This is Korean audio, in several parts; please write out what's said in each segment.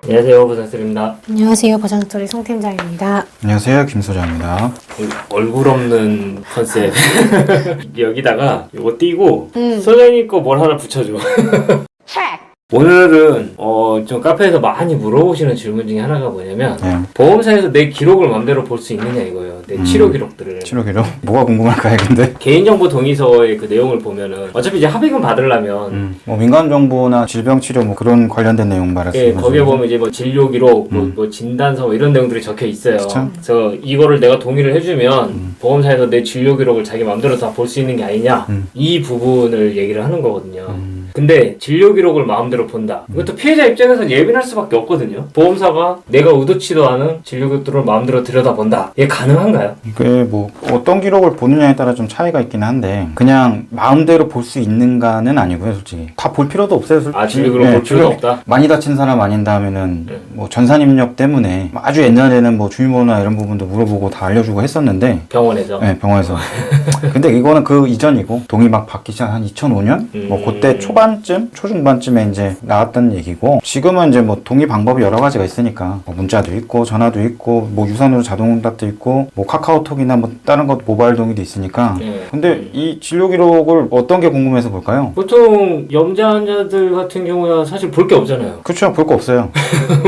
안녕하세요, 부산스입니다. 안녕하세요. 버전스토리 송팀장입니다. 안녕하세요, 김 소장입니다. 얼굴 없는 컨셉. 여기다가 이거 띄고 소장님 거 뭘 하나 붙여줘. 오늘은 좀 카페에서 많이 물어보시는 질문 중에 하나가 뭐냐면 보험사에서 내 기록을 맘대로 볼 수 있느냐 이거예요. 내 치료 기록들을. 치료 기록? 뭐가 궁금할까요, 근데? 개인정보 동의서의 그 내용을 보면은 어차피 이제 합의금 받으려면 뭐 민간정보나 질병치료 뭐 그런 관련된 내용 말했어요. 예, 거기에 보면 이제 뭐 진료 기록, 뭐 진단서 뭐 이런 내용들이 적혀 있어요. 그쵸? 그래서 이거를 내가 동의를 해주면 보험사에서 내 진료 기록을 자기 맘대로 다 볼 수 있는 게 아니냐 이 부분을 얘기를 하는 거거든요. 근데 진료 기록을 마음대로 본다. 이것도 피해자 입장에서는 예민할 수밖에 없거든요. 보험사가 내가 의도치도 않은 진료 기록들을 마음대로 들여다본다. 이게 가능한가요? 이게 뭐 어떤 기록을 보느냐에 따라 좀 차이가 있긴 한데 그냥 마음대로 볼 수 있는가는 아니고요, 솔직히. 다 볼 필요도 없어요, 솔직히. 아, 진료 기록 볼 필요도 없다? 많이 다친 사람 아닌다 하면은 뭐 전산 입력 때문에 아주 옛날에는 뭐 주민번호나 이런 부분도 물어보고 다 알려주고 했었는데 병원에서? 네, 병원에서. 근데 이거는 그 이전이고 동의 막 받기 시작 한 2005년? 뭐 그때 초반쯤? 초중반쯤에 이제 나왔던 얘기고 지금은 이제 뭐 동의 방법이 여러 가지가 있으니까 뭐 문자도 있고 전화도 있고 뭐 유선으로 자동응답도 있고 뭐 카카오톡이나 뭐 다른 것 모바일 동의도 있으니까 근데 이 진료 기록을 어떤 게 궁금해서 볼까요? 보통 염자 환자들 같은 경우야 사실 볼 게 없잖아요. 그쵸, 볼 거 없어요.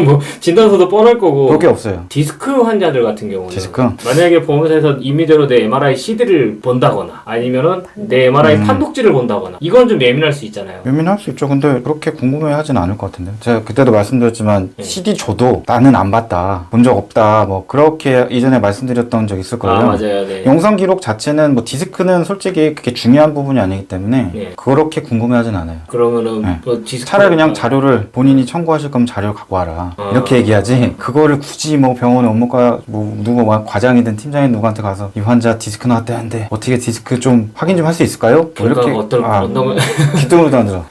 뭐 진단서도 뻔할 거고. 볼 게 없어요. 디스크 환자들 같은 경우는 디스크? 만약에 보험사에서 임의대로 내 MRI CD를 본다거나 아니면은 내 MRI 판독지를 본다거나 이건 좀 예민할 수 있잖아요. 예민할 수 있죠. 근데 그렇게 궁금해하진 않을 것 같은데. 제가 그때도 말씀드렸지만 CD 줘도 나는 안 봤다, 본 적 없다, 뭐 그렇게 이전에 말씀드렸던 적 있을 거예요. 아, 맞아요. 네. 영상 기록 자체는 뭐 디스크는 솔직히 그렇게 중요한 부분이 아니기 때문에 그렇게 궁금해하진 않아요. 그러면은 뭐 디스크 차라리 그냥 자료를 본인이 청구하실 거면 자료를 갖고 와라 이렇게 얘기하지 그거를 굳이 뭐 병원에 업무과 뭐 누구 막 과장이든 팀장이든 누구한테 가서 이 환자 디스크 나왔다는데 어떻게 디스크 좀 확인 좀 할 수 있을까요? 뭐 이렇게 어떤 기둥으로도 안 들어.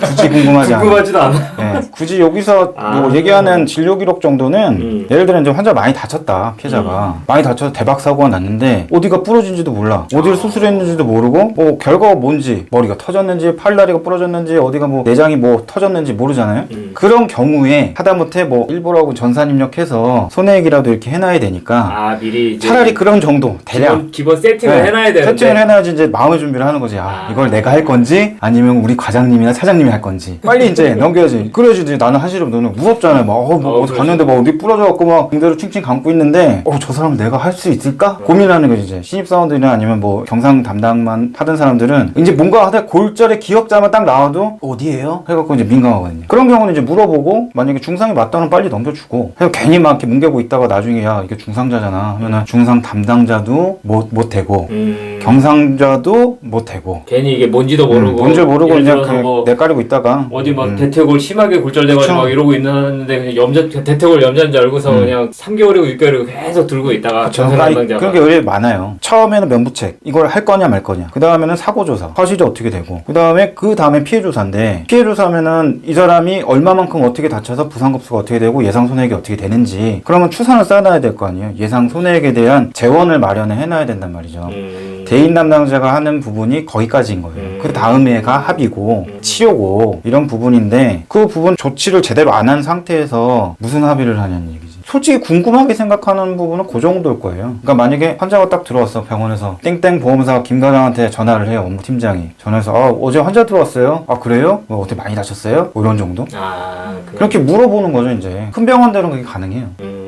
굳이 궁금하지 않아. 궁금하지도 않아. 네, 굳이 여기서 뭐 얘기하는 진료 기록 정도는 예를 들어 이제 환자 많이 다쳤다, 피해자가 많이 다쳐서 대박 사고가 났는데 어디가 부러진지도 몰라, 어디를 수술했는지도 모르고 뭐 결과가 뭔지, 머리가 터졌는지 팔다리가 부러졌는지 어디가 뭐 내장이 뭐 터졌는지 모르잖아요. 그런 경우에 하다못해 뭐 일부라고 전산 입력해서 손해액이라도 이렇게 해놔야 되니까 미리 이제 차라리 그런 정도 대략 기본 세팅을 해놔야 되는데 세팅을 해놔야지 이제 마음의 준비를 하는 거지. 이걸 내가 할 건지 아니면 우리 과장님이나 사장님이 할 건지 빨리 이제 넘겨야지. 그래야지 이제 나는 하시려면 너는 무섭잖아요. 막 뭐 어디 갔는데 막 어디 부러져갖고 막 붕대로 칭칭 감고 있는데 저 사람 내가 할 수 있을까? 고민하는 거지. 이제 신입사원들이나 아니면 뭐 경상 담당만 하던 사람들은 이제 뭔가 하다 골절의 기억자만 딱 나와도 어디에요? 해갖고 이제 민감하거든요. 그런 경우는 이제 물어보고 만약에 중상이 맞다면 빨리 넘겨주고 해서 괜히 막 이렇게 뭉개고 있다가 나중에 야 이게 중상자잖아 하면은 중상 담당자도 못 되고 경상자도 못 되고 괜히 이게 뭔지도 모르고 뭔지 모르고 그냥 뭐 내까리고 있다가 어디 막 대퇴골 심하게 골절돼가지고 막 이러고 있는데 그냥 대퇴골 염자인 줄 알고서 그냥 3개월이고 6개월이고 계속 들고 있다가 전산 담당자가 그런 게 의외로 많아요. 처음에는 면부책 이걸 할 거냐 말 거냐, 그 다음에는 사고조사 허실이 어떻게 되고, 그 다음에 피해조사인데 피해조사면은 이 사람이 얼마만큼 어떻게 다쳐서 부상급수가 어떻게 되고 예상 손해액이 어떻게 되는지 그러면 추산을 쌓아놔야 될 거 아니에요. 예상 손해액에 대한 재원을 마련을 해놔야 된단 말이죠. 대인 담당자가 하는 부분이 거기까지인 거예요. 그 다음에가 합의고 치료고 이런 부분인데 그 부분 조치를 제대로 안 한 상태에서 무슨 합의를 하냐는 얘기지. 솔직히 궁금하게 생각하는 부분은 그 정도일 거예요. 그러니까 만약에 환자가 딱 들어왔어, 병원에서 땡땡 보험사 김 과장한테 전화를 해요. 업무팀장이 전화해서 어제 환자 들어왔어요. 그래요? 뭐 어떻게 많이 다쳤어요? 뭐 이런 정도? 그렇게 물어보는 거죠. 이제 큰 병원들은 그게 가능해요.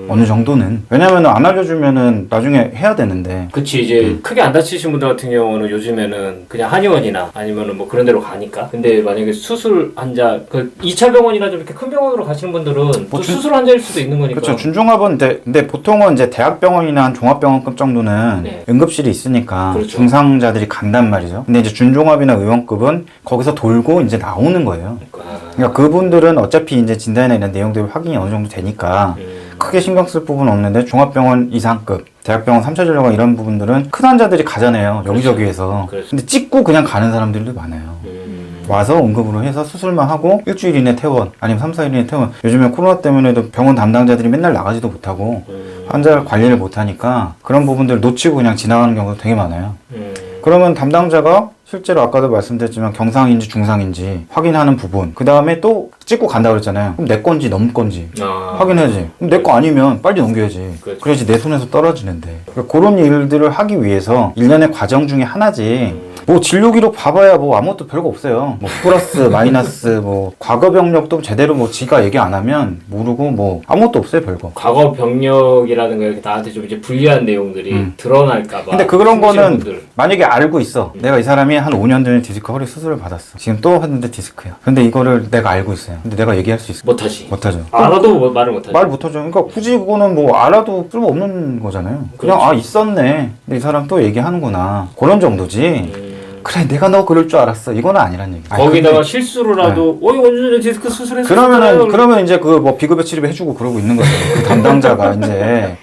어느 정도는. 왜냐면 안 알려주면은 나중에 해야 되는데. 그치, 이제 크게 안 다치신 분들 같은 경우는 요즘에는 그냥 한의원이나 아니면은 뭐 그런 데로 가니까. 근데 만약에 수술 환자, 2차 병원이나 좀 이렇게 큰 병원으로 가시는 분들은 또 수술 환자일 수도 있는 거니까. 그렇죠. 준종합은 근데 보통은 이제 대학병원이나 한 종합병원급 정도는 응급실이 있으니까 중상자들이 간단 말이죠. 근데 이제 준종합이나 의원급은 거기서 돌고 이제 나오는 거예요. 그러니까 그분들은 어차피 이제 진단이나 이런 내용들이 확인이 어느 정도 되니까 크게 신경 쓸 부분은 없는데 종합병원 이상급, 대학병원 3차 진료관 이런 부분들은 큰 환자들이 가잖아요. 여기저기에서. 근데 찍고 그냥 가는 사람들도 많아요. 와서 응급으로 해서 수술만 하고 일주일 이내 퇴원 아니면 3, 4일 이내 퇴원. 요즘에 코로나 때문에도 병원 담당자들이 맨날 나가지도 못하고 환자 관리를 못하니까 그런 부분들을 놓치고 그냥 지나가는 경우도 되게 많아요. 그러면 담당자가 실제로 아까도 말씀드렸지만 경상인지 중상인지 확인하는 부분. 그 다음에 또 찍고 간다 그랬잖아요. 그럼 내 건지 넘 건지 확인해야지. 그럼 내 거 아니면 빨리 넘겨야지. 그렇죠. 그래야지 내 손에서 떨어지는데. 그러니까 그런 일들을 하기 위해서 일련의 과정 중에 하나지. 뭐 진료 기록 봐봐야 뭐 아무것도 별거 없어요. 뭐 플러스 마이너스 뭐 과거 병력도 제대로 뭐 지가 얘기 안 하면 모르고 뭐 아무것도 없어요 별거. 과거 병력이라든가 이렇게 나한테 좀 이제 불리한 내용들이 드러날까봐. 근데 그런 거는 분들. 만약에 알고 있어. 내가 이 사람이 한 5년 전에 디스크 허리 수술을 받았어. 지금 또 했는데 디스크야. 근데 이거를 내가 알고 있어요. 근데 내가 얘기할 수 있어? 못하지. 못하죠. 알아도 뭐 말을 못하지. 말 못하죠. 그러니까 굳이 그거는 뭐 알아도 쓸모없는 거잖아요. 그냥 그렇죠. 아 있었네. 근데 이 사람 또 얘기하는구나. 그런 정도지. 그래 내가 너 그럴 줄 알았어. 이거는 아니란 얘기. 거기다가 실수로라도 어이 언제 전에 디스크 수술했어. 그러면 이제 그 뭐 비급여 치료비 해주고 그러고 있는 거죠. 그 담당자가 이제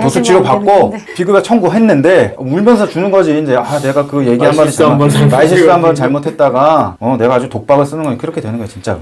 도수 치료 하시면 안 받고 되는데. 비급여 청구했는데 울면서 주는 거지. 이제 아 내가 그 얘기 한 번 말실수 한번 잘못했다가 내가 아주 독박을 쓰는 거니 그렇게 되는 거야 진짜로.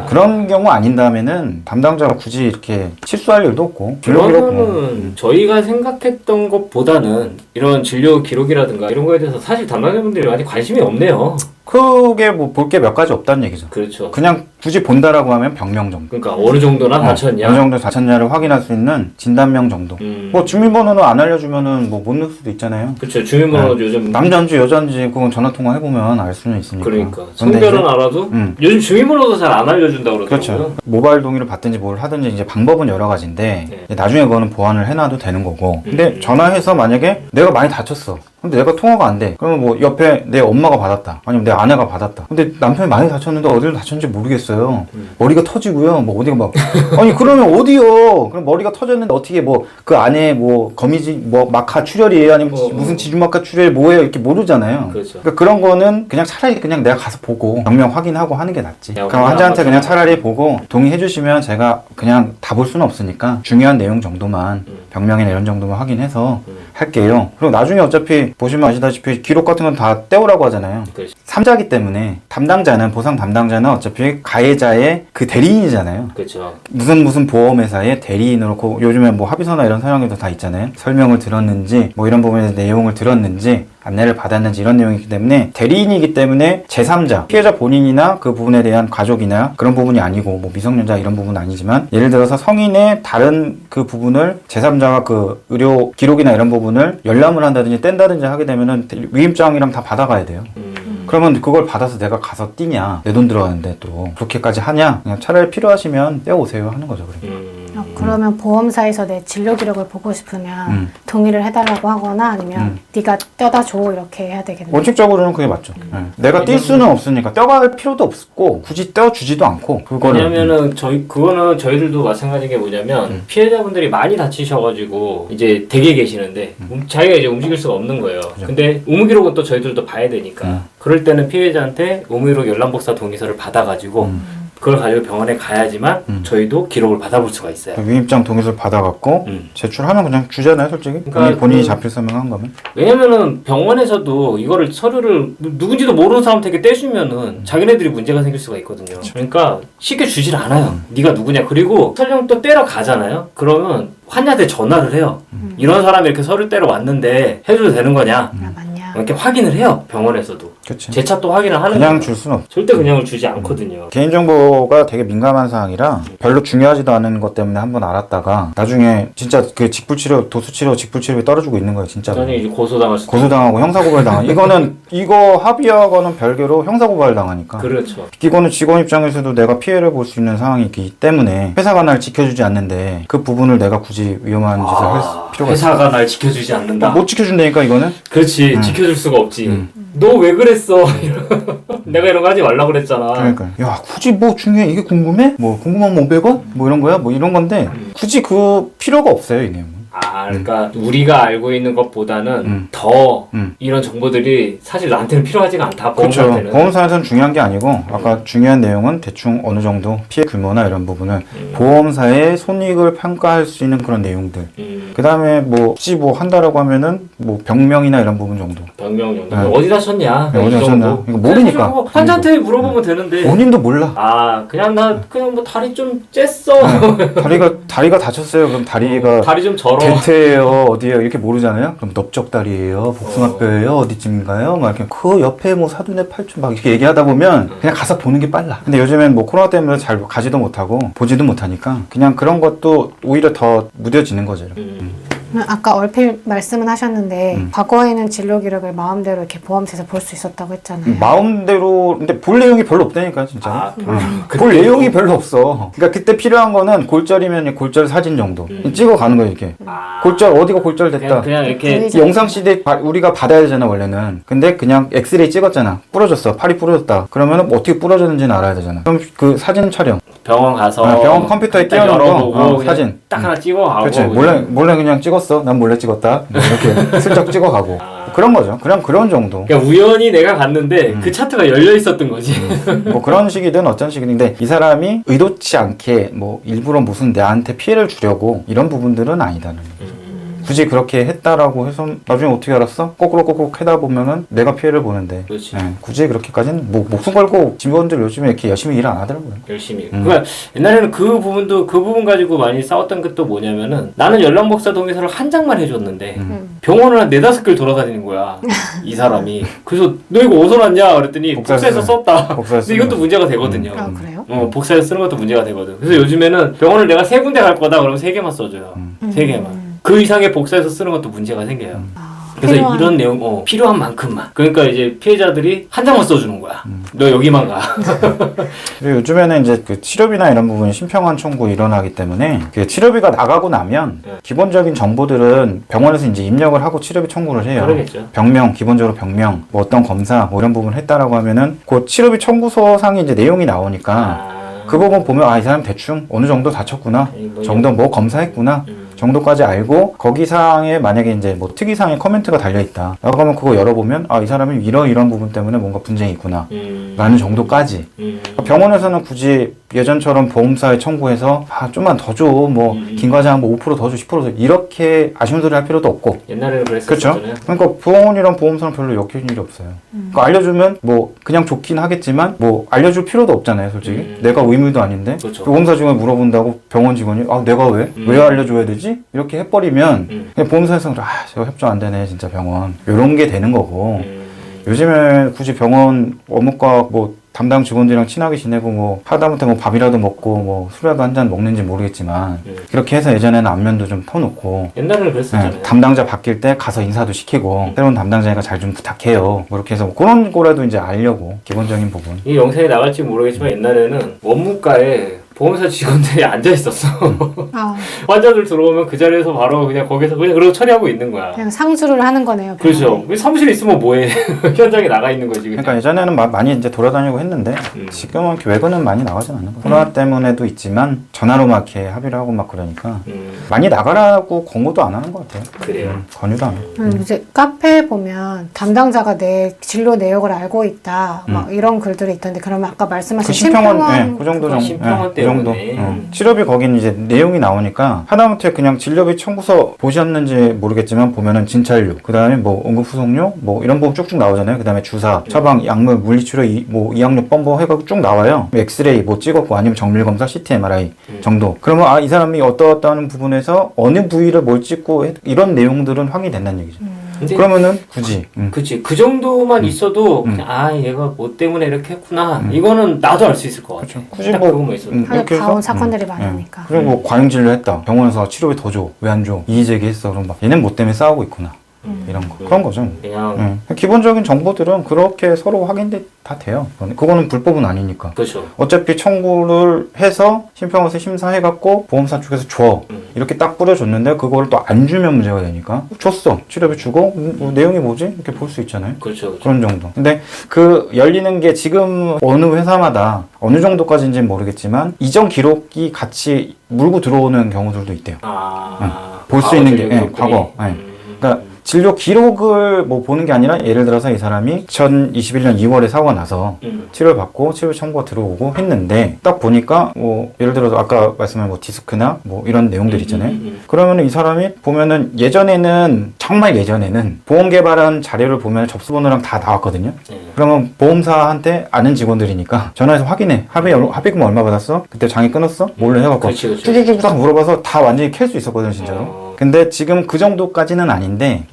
그런 경우 아닌 다음에는 담당자가 굳이 이렇게 실수할 일도 없고. 그러면은 저희가 생각했던 것보다는 이런 진료 기록이라든가 이런 거에 대해서 사실 담당자분들이 많이 관심이 없네요. 크게 뭐 볼 게 몇 가지 없다는 얘기죠. 그렇죠. 그냥 굳이 본다라고 하면 병명 정도. 그러니까 어느 정도나 다쳤냐. 어느 정도 다쳤냐를 확인할 수 있는 진단명 정도. 뭐 주민번호는 안 알려주면은 뭐 못 넣을 수도 있잖아요. 그렇죠. 주민번호 요즘 남자인지 여자인지 그건 전화 통화 해보면 알 수는 있으니까. 그러니까 근데 성별은 이제, 알아도 요즘 주민번호도 잘 안 알려준다고 그러더라고요. 그렇죠. 모바일 동의를 받든지 뭘 하든지 이제 방법은 여러 가지인데 네. 나중에 그거는 보완을 해놔도 되는 거고. 근데 전화해서 만약에 내가 많이 다쳤어. 근데 내가 통화가 안 돼. 그러면 뭐 옆에 내 엄마가 받았다. 아니면 내 아내가 받았다. 근데 남편이 많이 다쳤는데 어디로 다쳤는지 모르겠어요. 머리가 터지고요. 뭐 어디가 막 아니 그러면 어디요? 그럼 머리가 터졌는데 어떻게 뭐 그 안에 뭐 거미지 뭐 마카 출혈이에요? 아니면 무슨 지주마카 출혈 뭐예요? 이렇게 모르잖아요. 그렇죠. 그러니까 그런 거는 그냥 차라리 그냥 내가 가서 보고 병명 확인하고 하는 게 낫지. 야, 그럼 환자한테 그냥 차라리 보고 동의해 주시면 제가 그냥 다 볼 수는 없으니까 중요한 내용 정도만 병명이나 이런 정도만 확인해서 할게요. 그리고 나중에 어차피 보시면 아시다시피 기록 같은 건 다 떼오라고 하잖아요. 그렇죠. 3자기 때문에 담당자는 보상 담당자는 어차피 가해자의 그 대리인이잖아요. 그렇죠. 무슨 보험회사의 대리인으로 요즘에 뭐 합의서나 이런 사용에도 다 있잖아요. 설명을 들었는지 뭐 이런 부분에 대해서 내용을 들었는지 안내를 받았는지 이런 내용이기 때문에 대리인이기 때문에 제3자 피해자 본인이나 그 부분에 대한 가족이나 그런 부분이 아니고 뭐 미성년자 이런 부분은 아니지만 예를 들어서 성인의 다른 그 부분을 제3자가 그 의료 기록이나 이런 부분을 열람을 한다든지 뗀다든지 하게 되면은 위임장이랑 다 받아가야 돼요. 그러면 그걸 받아서 내가 가서 띄냐 내 돈 들어가는데 또 그렇게까지 하냐 그냥 차라리 필요하시면 떼어오세요 하는 거죠. 그러면 보험사에서 내 진료 기록을 보고 싶으면 동의를 해달라고 하거나 아니면 네가 떼다 줘 이렇게 해야 되겠네요. 원칙적으로는 그게 맞죠. 내가 뛸 수는 없으니까 떼어갈 필요도 없고 굳이 떼어주지도 않고 그거를 왜냐면은 그거는 저희들도 마찬가지인 게 뭐냐면 피해자분들이 많이 다치셔가지고 이제 댁에 계시는데 자기가 이제 움직일 수가 없는 거예요. 근데 의무기록은 또 저희들도 봐야 되니까 그럴 때는 피해자한테 의무기록 열람복사 동의서를 받아가지고 그걸 가지고 병원에 가야지만 저희도 기록을 받아볼 수가 있어요. 위임장 동의서를 받아갖고 제출하면 그냥 주잖아요, 솔직히. 그러니까 본인이 자필 서명한 거면. 왜냐면은 병원에서도 이거를 서류를 누군지도 모르는 사람한테 떼주면은 자기네들이 문제가 생길 수가 있거든요. 그러니까 쉽게 주질 않아요. 네가 누구냐. 그리고 설령 또 떼러 가잖아요. 그러면 환자한테 전화를 해요. 이런 사람이 이렇게 서류 떼러 왔는데 해줘도 되는 거냐. 맞냐. 이렇게 확인을 해요. 병원에서도. 그치. 제 차 또 확인을 하는 그냥 거예요. 줄 수는 없죠. 절대 그냥을 주지 않거든요. 개인정보가 되게 민감한 사항이라 별로 중요하지도 않은 것 때문에 한번 알았다가 나중에 진짜 그 직불치료, 도수치료, 직불치료비 떨어지고 있는 거예요, 진짜로. 나중에 이제 고소당할 수도 고소당하고 형사고발 당하고 이거 합의하고는 별개로 형사고발 당하니까. 그렇죠. 이거는 직원 입장에서도 내가 피해를 볼 수 있는 상황이기 때문에 회사가 날 지켜주지 않는데 그 부분을 내가 굳이 위험한 짓을 할 필요가 있어. 회사가 날 지켜주지 않는다. 못 지켜준다니까 이거는. 그렇지. 지켜줄 수가 없지. 너 왜 그랬어? 내가 이런 거 하지 말라 그랬잖아. 그러니까 야 굳이 뭐 중요해 이게 궁금해? 뭐 궁금하면 500원? 뭐 이런 거야? 뭐 이런 건데 굳이 그 필요가 없어요 이 내용은. 그러니까 우리가 알고 있는 것보다는 더 이런 정보들이 사실 나한테는 필요하지가 않다. 그렇죠. 보험사한테는. 보험사에서는 중요한 게 아니고 아까 중요한 내용은 대충 어느 정도 피해 규모나 이런 부분을 보험사의 손익을 평가할 수 있는 그런 내용들. 그 다음에 뭐 혹시 뭐 한다라고 하면은 뭐 병명이나 이런 부분 정도. 병명 정도. 어디 다쳤냐? 네, 어디 이 다쳤냐? 정도. 이거 모르니까. 사실 뭐 환자한테 물어보면 되는데. 본인도 몰라. 그냥 나 그냥 뭐 다리 좀 쬐어. 다리가 다쳤어요. 그럼 다리가 다리 좀 절어. 어디예요? 어디예요? 이렇게 모르잖아요? 그럼 넓적다리예요? 복숭아뼈예요? 어디쯤인가요? 막 이렇게 그 옆에 뭐 사두네 팔촌 막 이렇게 얘기하다 보면 그냥 가서 보는 게 빨라. 근데 요즘엔 뭐 코로나 때문에 잘 가지도 못하고 보지도 못하니까 그냥 그런 것도 오히려 더 무뎌지는 거죠. 아까 얼핏 말씀은 하셨는데 과거에는 진로 기록을 마음대로 이렇게 보험사에서 볼 수 있었다고 했잖아요. 마음대로 근데 볼 내용이 별로 없다니까 진짜. 아, 볼 내용이 별로 없어. 그러니까 그때 필요한 거는 골절이면 골절 사진 정도 찍어 가는 거야 이게. 골절 어디가 골절됐다. 그냥 이렇게 그 영상 CD 우리가 받아야 되잖아 원래는. 근데 그냥 엑스레이 찍었잖아. 부러졌어. 팔이 부러졌다. 그러면은 어떻게 부러졌는지는 알아야 되잖아. 그럼 그 사진 촬영. 병원 가서 병원 컴퓨터에 딱 띄워놓은 열어보고 거 그냥 사진. 딱 하나 찍어가고 그렇지. 몰래 그냥 찍었어. 난 몰래 찍었다. 뭐 이렇게 슬쩍 찍어가고. 그런 거죠. 그냥 그런 정도. 그러니까 우연히 내가 갔는데 그 차트가 열려 있었던 거지. 뭐 그런 식이든 어떤 식이든데 이 사람이 의도치 않게 뭐 일부러 무슨 나한테 피해를 주려고 이런 부분들은 아니다는 거죠. 굳이 그렇게 했다라고 해서 나중에 어떻게 알았어? 거꾸로 해다 보면은 내가 피해를 보는데 그렇지. 굳이 그렇게까지는 뭐 목숨 걸고 직원들 요즘에 이렇게 열심히 일 안 하더라고요. 열심히. 그러니까 옛날에는 그 부분 가지고 많이 싸웠던 것도 뭐냐면은 나는 열람복사 동의서를 한 장만 해줬는데 병원을 한 4-5개를 돌아다니는 거야. 이 사람이. 그래서 너 이거 어디서 났냐? 그랬더니 복사해서 썼다. 근데 이것도 문제가 되거든요. 아, 그래요? 복사해서 쓰는 것도 문제가 되거든. 그래서 요즘에는 병원을 내가 3군데 갈 거다 그러면 3개만 써줘요. 3개만. 그 이상의 복사해서 쓰는 것도 문제가 생겨요. 그래서 필요한. 이런 내용 필요한 만큼만. 그러니까 이제 피해자들이 한 장만 써주는 거야. 너 여기만 가. 그리고 요즘에는 이제 그 치료비나 이런 부분이 심평원 청구 일어나기 때문에 그 치료비가 나가고 나면 기본적인 정보들은 병원에서 이제 입력을 하고 치료비 청구를 해요. 그러겠죠. 병명, 기본적으로 병명, 뭐 어떤 검사, 뭐 이런 부분 했다라고 하면은 그 치료비 청구서상에 이제 내용이 나오니까 그 부분 보면 이 사람 대충 어느 정도 다쳤구나, 정도 뭐 검사했구나. 정도까지 알고 거기 사항에 만약에 이제 뭐 특이사항에 코멘트가 달려있다 라고 하면 그거 열어보면 이 사람이 이런 부분 때문에 뭔가 분쟁이 있구나 라는 정도까지 그러니까 병원에서는 굳이 예전처럼 보험사에 청구해서 좀만 더 줘 뭐 김과장 뭐 5% 더 줘 10% 더 줘 이렇게 아쉬운 소리 할 필요도 없고 옛날에는 그랬었잖아요. 그렇죠. 그러니까 병원이랑 보험사는 별로 엮일 일이 없어요. 그러니까 알려주면 뭐 그냥 좋긴 하겠지만 뭐 알려줄 필요도 없잖아요 솔직히. 내가 의무도 아닌데 그렇죠. 보험사 직원이 물어본다고 병원 직원이 내가 왜 알려줘야 되지? 이렇게 해버리면 그냥 보험사에서 저거 협조 안 되네 진짜 병원 이런 게 되는 거고 요즘에 굳이 병원 업무과 뭐 담당 직원들이랑 친하게 지내고 뭐 하다못해 뭐 밥이라도 먹고 뭐 술이라도 한 잔 먹는지 모르겠지만 그렇게 해서 예전에는 안면도 좀 터놓고 옛날에는 그랬었잖아요. 담당자 바뀔 때 가서 인사도 시키고 새로운 담당자니까 잘 좀 부탁해요 뭐 이렇게 해서 뭐 그런 거라도 이제 알려고 기본적인 부분. 이 영상에 나갈지 모르겠지만 옛날에는 원무과에 보험사 직원들이 앉아 있었어. 환자들 들어오면 그 자리에서 바로 그냥 거기서 그냥 그러고 처리하고 있는 거야. 그냥 상주를 하는 거네요. 그렇죠. 사무실에 있으면 뭐해? 현장에 나가 있는 거지. 그냥. 그러니까 예전에는 많이 이제 돌아다니고 했는데 지금은 외근은 많이 나가진 않는 거예요. 코로나 때문에도 있지만 전화로 막 이렇게 합의를 하고 막 그러니까 많이 나가라고 권고도 안 하는 것 같아요. 그래요. 권유도 안 해요. 이제 카페에 보면 담당자가 내 진로 내역을 알고 있다 막 이런 글들이 있던데 그러면 아까 말씀하신 그 심평원, 심평원 그 정도 심평원 그 정도. 때문에. 치료비 거기는 이제 내용이 나오니까 하다못해 그냥 진료비 청구서 보셨는지 모르겠지만 보면은 진찰료, 그 다음에 뭐 응급후송료, 뭐 이런 부분 쭉쭉 나오잖아요. 그 다음에 주사, 처방, 약물, 물리치료, 뭐 이약료 뻔뻔 해가지고 쭉 나와요. 엑스레이 뭐 찍었고 아니면 정밀검사, CT, MRI 정도. 그러면 이 사람이 어떠한 부분에서 어느 부위를 뭘 찍고 이런 내용들은 확인된다는 얘기죠. 그러면은 굳이 그치. 그 정도만 있어도 그냥 얘가 뭐 때문에 이렇게 했구나. 이거는 나도 알 수 있을 것 같아. 그렇죠. 굳이 딱 뭐 그것만 있어도. 이렇게 봐온 해서 사건들이 많으니까. 그리고 뭐 과잉진료 했다. 병원에서 치료비 더 줘. 왜 안 줘? 이의 제기했어. 그럼 막 얘는 뭐 때문에 싸우고 있구나. 이런 거. 그런 거죠. 그냥 기본적인 정보들은 그렇게 서로 확인돼 다 돼요. 그거는 불법은 아니니까. 그렇죠. 어차피 청구를 해서 심평원에서 심사해갖고 보험사 쪽에서 줘. 이렇게 딱 뿌려줬는데 그걸 또 안 주면 문제가 되니까 줬어. 치료비 주고 뭐 내용이 뭐지? 이렇게 볼 수 있잖아요. 그렇죠. 그런 정도. 근데 그 열리는 게 지금 어느 회사마다 어느 정도까지인지는 모르겠지만 이전 기록이 같이 물고 들어오는 경우들도 있대요. 볼 수 있는 게 과거. 그러니까 진료 기록을 뭐 보는 게 아니라 예를 들어서 이 사람이 2021년 2월에 사고가 나서 치료를 받고 치료 청구가 들어오고 했는데 딱 보니까 뭐 예를 들어서 아까 말씀한 뭐 디스크나 뭐 이런 내용들 있잖아요. 그러면 이 사람이 보면은 예전에는 정말 예전에는 보험 개발한 자료를 보면 접수번호랑 다 나왔거든요. 그러면 보험사한테 아는 직원들이니까 전화해서 확인해. 합의금 얼마 받았어? 그때 장애 끊었어? 몰래 해갖고 쭉쭉쭉 딱 물어봐서 다 완전히 캘 수 있었거든요, 진짜로. 근데 지금 그 정도까지는 아닌데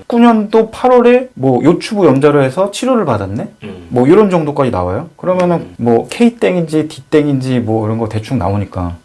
19년도 8월에 뭐 요추부 염좌를 해서 치료를 받았네? 뭐 이런 정도까지 나와요. 그러면은 뭐 K땡인지 D땡인지 뭐 이런 거 대충 나오니까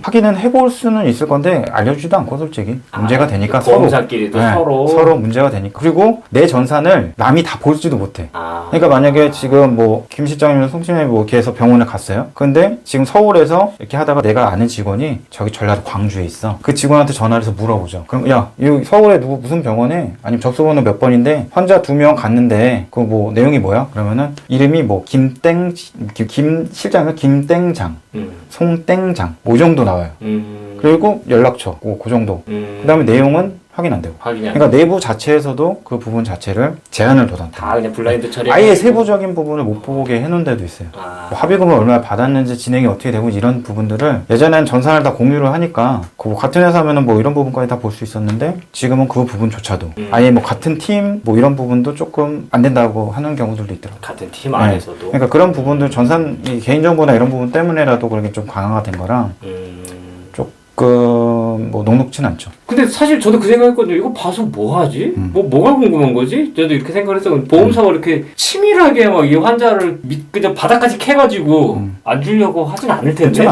확인은 해볼 수는 있을 건데 알려주지도 않고 솔직히 문제가 되니까 서로 보험사끼리도 서로 문제가 되니까. 그리고 내 전산을 남이 다 볼지도 못해. 그러니까 만약에 지금 뭐 김 실장님이나 송팀장님이 뭐 이렇게 해서 병원에 갔어요. 근데 지금 서울에서 이렇게 하다가 내가 아는 직원이 저기 전라도 광주에 있어. 그 직원한테 전화를 해서 물어보죠. 그럼 야, 이 서울에 누구 무슨 병원에 아니면 접수번호 몇 번인데 환자 2명 갔는데 그 뭐 내용이 뭐야? 그러면은 이름이 뭐 김땡 김 실장은 김땡장, 송땡장 뭐 이 정도 나와요. 그리고 연락처 그 정도. 그다음에 내용은 확인 안 되고. 그러니까 내부 자체에서도 그 부분 자체를 제한을 둬놨다. 다 그냥 블라인드 처리. 아예 세부적인 부분을 못 보게 해놓은 데도 있어요. 뭐 합의금을 얼마나 받았는지 진행이 어떻게 되고 이런 부분들을 예전에는 전산을 다 공유를 하니까 그 같은 회사면은 뭐 이런 부분까지 다 볼 수 있었는데 지금은 그 부분조차도 아예 뭐 같은 팀 뭐 이런 부분도 조금 안 된다고 하는 경우들도 있더라고요. 같은 팀 안에서도. 그러니까 그런 부분들 전산 이 개인정보나 이런 부분 때문에라도 그렇게 좀 강화가 된 거랑 조금 뭐 녹록진 않죠. 근데 사실 저도 그 생각했거든요. 이거 봐서 뭐 하지? 뭐가 궁금한 거지? 저도 이렇게 생각을 했어요. 보험사가 이렇게 치밀하게 막 이 환자를 그냥 바닥까지 캐가지고 안 주려고 하진 않을 텐데.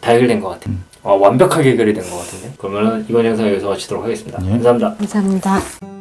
다 해결된 것 같아요. 완벽하게 해결이 된 것 같은데. 그러면 이번 영상 여기서 마치도록 하겠습니다. 예. 감사합니다. 감사합니다.